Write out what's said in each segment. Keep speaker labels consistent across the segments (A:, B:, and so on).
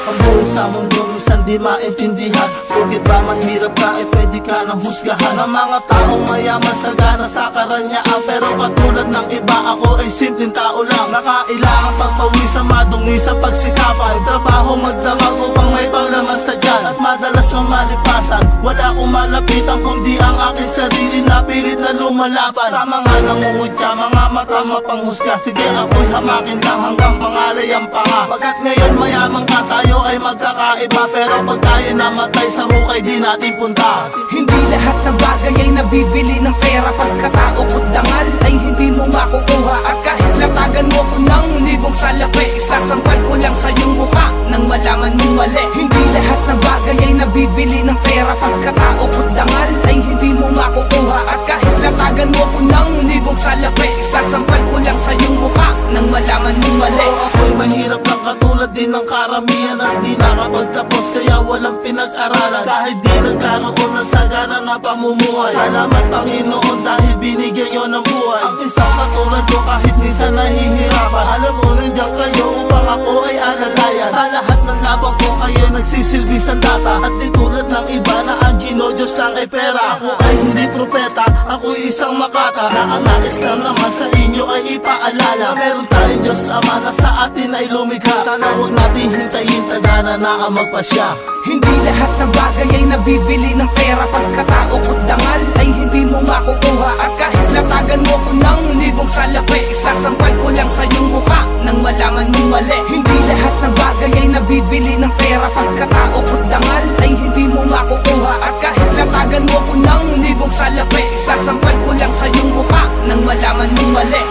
A: Ang buhay sa mundo minsan di maintindihan. Bakit ba mahirap ka pwede ka nang husgahan. Ang mga taong mayaman sagana sa karanyaan, pero katulad ng iba ako ay simpleng tao lang. Nakailangan pagpawisan, madungi sa pagsikapan, trabaho magdamag upang may panglaman sa tiyan. At madalas mamalipasan, wala akong malapitan kundi ang aking sarili na pilit na lumalaban. Sa mga nangungutya, mga mata mapanghusga, sige ako'y hamakin lang hanggang pangalay ang panga. Pagkat ngayon mayaman ka, tayo ay magkakaiba, pero pag tayo namatay sa hukay di natin punta.
B: Hindi lahat ng bagay ay nabibili ng pera. Pagkatao ko't dangal ay hindi mo makukuha. At kahit latagan mo ko ng libong salapi, isasampal ko lang sa iyong mukha nang malaman mong mali. Hindi lahat ng bagay ay nabibili ng pera. Pagkatao ko't dangal ay hindi mo makukuha. At kahit latagan mo ko ng libong salapi, isasampal ko lang sa iyong mukha nang malaman mong mali.
A: Ako'y mahirap lang katulad din ng karamihan, at di nakapagtapos kaya walang pinag-aralan. Kahit di nagkaroon ng sagana na pamumuhay, salamat Panginoon dahil binigyan nyo ng buhay. Ang isang katulad ko kahit minsan nahihirapan, alam ko nandiyan kayo upang ako ay alalayan. Sa lahat ng labang ko kayo nagsisilbi sandata, at di tulad ng iba na ang ginodiyos lang ay pera. Ako ay hindi propeta, ako'y isang makata, na ang nais lang naman sa inyo ay ipaalala. Meron tayong Diyos Ama na sa atin ay lumikha. Sana huwag natin hintayin tagana na ang magpasya.
B: Hindi lahat ng bagay ay nabibili ng pera. Pagkatao ko't dangal ay hindi mo makukuha. At kahit latagan mo ko ng libong salapi, isasampal ko lang sa iyong mukha nang malaman mong mali. Hindi lahat ng bagay ay nabibili ng pera. Pagkatao ko't dangal ay hindi mo makukuha. At kahit latagan mo ko ng libong salapi, isasampal ko lang sa iyong mukha nang malaman mong mali.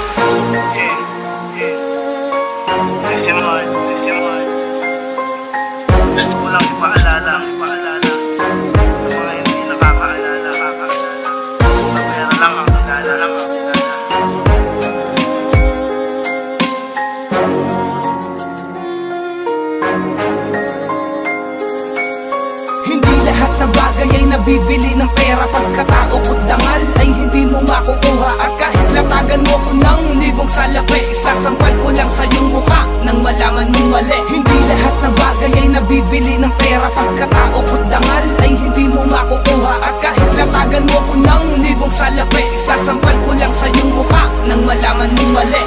C: Gusto ko lang ipaalala sa mga hindi nakakaalala. Sa pera lang ang kilala.
B: Hindi lahat ng bagay ay nabibili ng pera. Pagkatao ko't dangal ay hindi mo makukuha. At kahit latagan mo ko ng libong salapi, isasampal ko lang sa iyong mukha nang malaman mong mali. Hindi lahat ng bagay ay nabibili ng pera. Pagkatao ko't dangal ay hindi mo makukuha. At kahit latagan mo ko ng libong salapi, isasampal ko lang sa iyong mukha nang malaman mong mali.